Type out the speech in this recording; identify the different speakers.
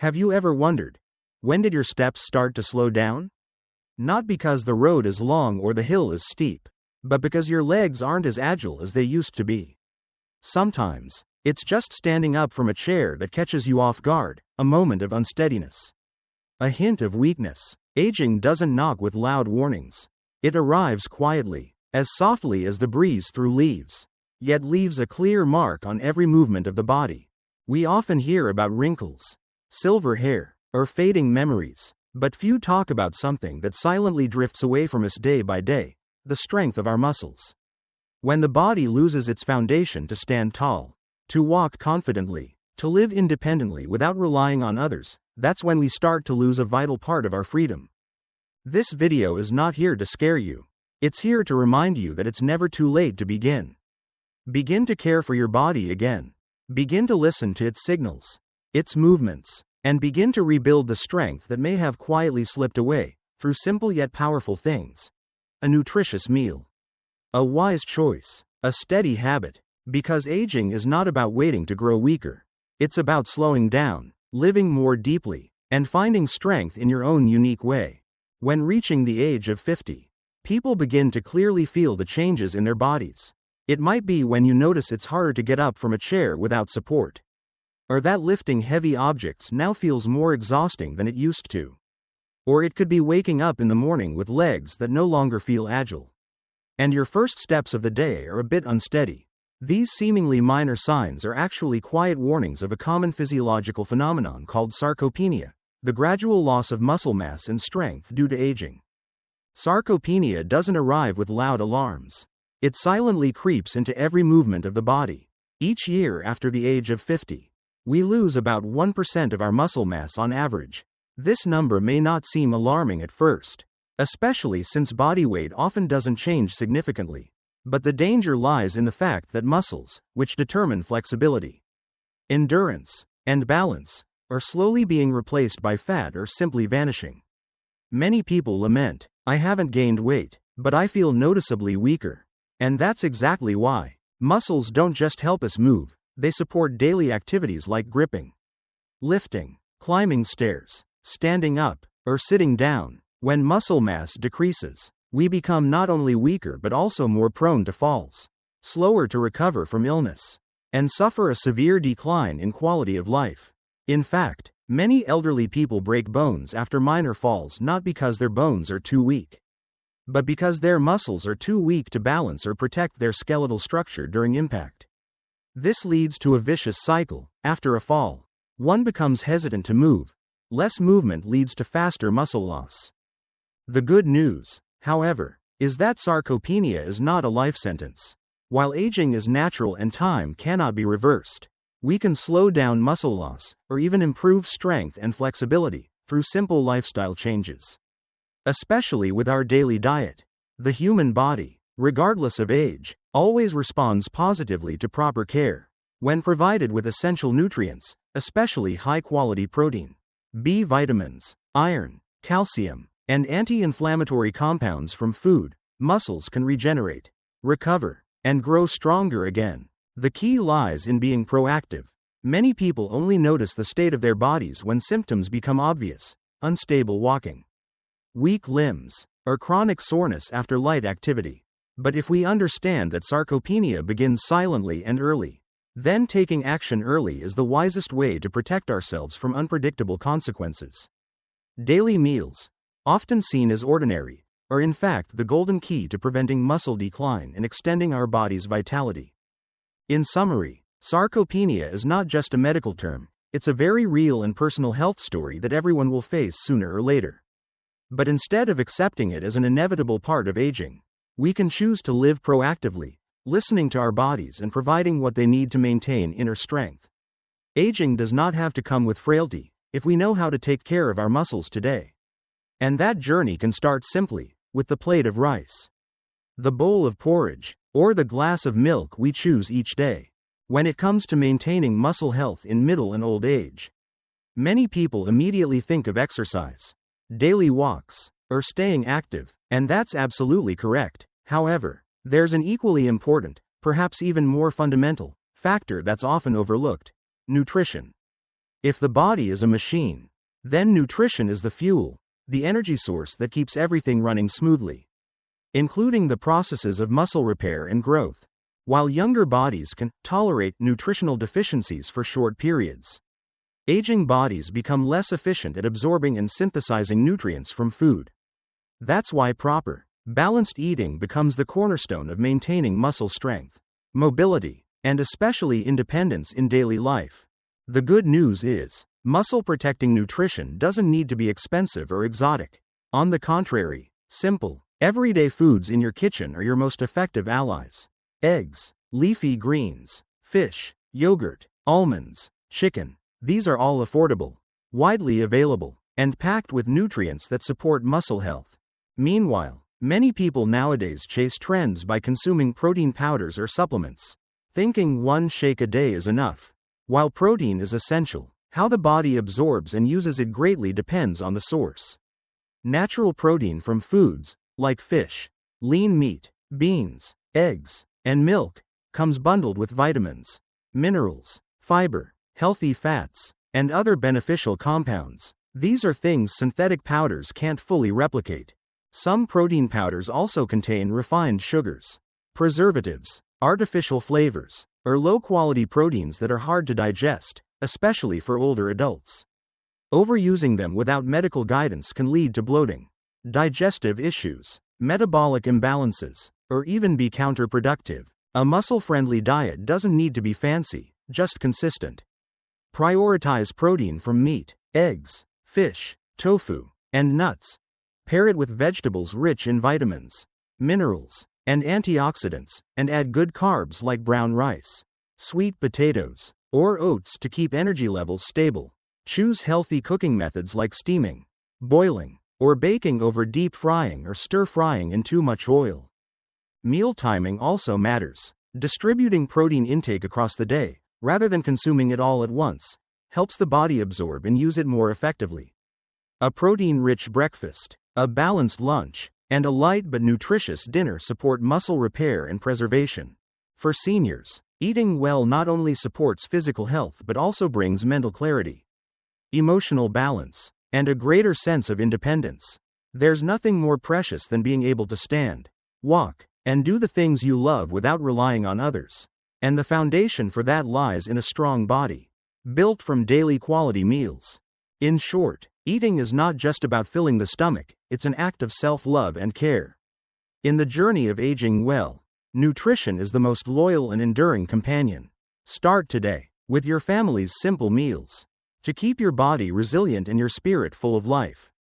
Speaker 1: Have you ever wondered, when did your steps start to slow down? Not because the road is long or the hill is steep, but because your legs aren't as agile as they used to be. Sometimes, it's just standing up from a chair that catches you off guard, a moment of unsteadiness. A hint of weakness. Aging doesn't knock with loud warnings. It arrives quietly, as softly as the breeze through leaves, yet leaves a clear mark on every movement of the body. We often hear about wrinkles, silver hair, or fading memories, but few talk about something that silently drifts away from us day by day: the strength of our muscles. When the body loses its foundation to stand tall, to walk confidently, to live independently without relying on others, that's when we start to lose a vital part of our freedom. This video is not here to scare you. It's here to remind you that it's never too late to begin. Begin to care for your body again. Begin to listen to its signals, its movements, and begin to rebuild the strength that may have quietly slipped away, through simple yet powerful things. A nutritious meal. A wise choice. A steady habit. Because aging is not about waiting to grow weaker. It's about slowing down, living more deeply, and finding strength in your own unique way. When reaching the age of 50, people begin to clearly feel the changes in their bodies. It might be when you notice it's harder to get up from a chair without support, or that lifting heavy objects now feels more exhausting than it used to. Or it could be waking up in the morning with legs that no longer feel agile, and your first steps of the day are a bit unsteady. These seemingly minor signs are actually quiet warnings of a common physiological phenomenon called sarcopenia, the gradual loss of muscle mass and strength due to aging. Sarcopenia doesn't arrive with loud alarms. It silently creeps into every movement of the body. Each year after the age of 50, we lose about 1% of our muscle mass on average. This number may not seem alarming at first, especially since body weight often doesn't change significantly. But the danger lies in the fact that muscles, which determine flexibility, endurance, and balance, are slowly being replaced by fat or simply vanishing. Many people lament, "I haven't gained weight, but I feel noticeably weaker." And that's exactly why. Muscles don't just help us move, they support daily activities like gripping, lifting, climbing stairs, standing up, or sitting down. When muscle mass decreases, we become not only weaker but also more prone to falls, slower to recover from illness, and suffer a severe decline in quality of life. In fact, many elderly people break bones after minor falls not because their bones are too weak, but because their muscles are too weak to balance or protect their skeletal structure during impact. This leads to a vicious cycle. After a fall, one becomes hesitant to move. Less movement leads to faster muscle loss. The good news, however, is that sarcopenia is not a life sentence. While aging is natural and time cannot be reversed, we can slow down muscle loss, or even improve strength and flexibility, through simple lifestyle changes. Especially with our daily diet. The human body, regardless of age, always responds positively to proper care. When provided with essential nutrients, especially high-quality protein, B vitamins, iron, calcium, and anti-inflammatory compounds from food, muscles can regenerate, recover, and grow stronger again. The key lies in being proactive. Many people only notice the state of their bodies when symptoms become obvious: unstable walking, weak limbs, or chronic soreness after light activity. But if we understand that sarcopenia begins silently and early, then taking action early is the wisest way to protect ourselves from unpredictable consequences. Daily meals, often seen as ordinary, are in fact the golden key to preventing muscle decline and extending our body's vitality. In summary, sarcopenia is not just a medical term, it's a very real and personal health story that everyone will face sooner or later. But instead of accepting it as an inevitable part of aging, we can choose to live proactively, listening to our bodies and providing what they need to maintain inner strength. Aging does not have to come with frailty, if we know how to take care of our muscles today. And that journey can start simply, with the plate of rice, the bowl of porridge, or the glass of milk we choose each day. When it comes to maintaining muscle health in middle and old age, many people immediately think of exercise, daily walks, or staying active, and that's absolutely correct. However, there's an equally important, perhaps even more fundamental, factor that's often overlooked: nutrition. If the body is a machine, then nutrition is the fuel, the energy source that keeps everything running smoothly, including the processes of muscle repair and growth. While younger bodies can tolerate nutritional deficiencies for short periods, aging bodies become less efficient at absorbing and synthesizing nutrients from food. That's why proper, balanced eating becomes the cornerstone of maintaining muscle strength, mobility, and especially independence in daily life. The good news is, muscle-protecting nutrition doesn't need to be expensive or exotic. On the contrary, simple, everyday foods in your kitchen are your most effective allies. Eggs, leafy greens, fish, yogurt, almonds, chicken. These are all affordable, widely available, and packed with nutrients that support muscle health. Meanwhile, many people nowadays chase trends by consuming protein powders or supplements, thinking one shake a day is enough. While protein is essential, how the body absorbs and uses it greatly depends on the source. Natural protein from foods, like fish, lean meat, beans, eggs, and milk, comes bundled with vitamins, minerals, fiber, healthy fats, and other beneficial compounds. These are things synthetic powders can't fully replicate. Some protein powders also contain refined sugars, preservatives, artificial flavors, or low-quality proteins that are hard to digest, especially for older adults. Overusing them without medical guidance can lead to bloating, digestive issues, metabolic imbalances, or even be counterproductive. A muscle-friendly diet doesn't need to be fancy, just consistent. Prioritize protein from meat, eggs, fish, tofu, and nuts. Pair it with vegetables rich in vitamins, minerals, and antioxidants, and add good carbs like brown rice, sweet potatoes, or oats to keep energy levels stable. Choose healthy cooking methods like steaming, boiling, or baking over deep frying or stir-frying in too much oil. Meal timing also matters. Distributing protein intake across the day, rather than consuming it all at once, helps the body absorb and use it more effectively. A protein-rich breakfast, a balanced lunch, and a light but nutritious dinner support muscle repair and preservation. For seniors, eating well not only supports physical health but also brings mental clarity, emotional balance, and a greater sense of independence. There's nothing more precious than being able to stand, walk, and do the things you love without relying on others. And the foundation for that lies in a strong body, built from daily quality meals. In short, eating is not just about filling the stomach, it's an act of self-love and care. In the journey of aging well, nutrition is the most loyal and enduring companion. Start today, with your family's simple meals, to keep your body resilient and your spirit full of life.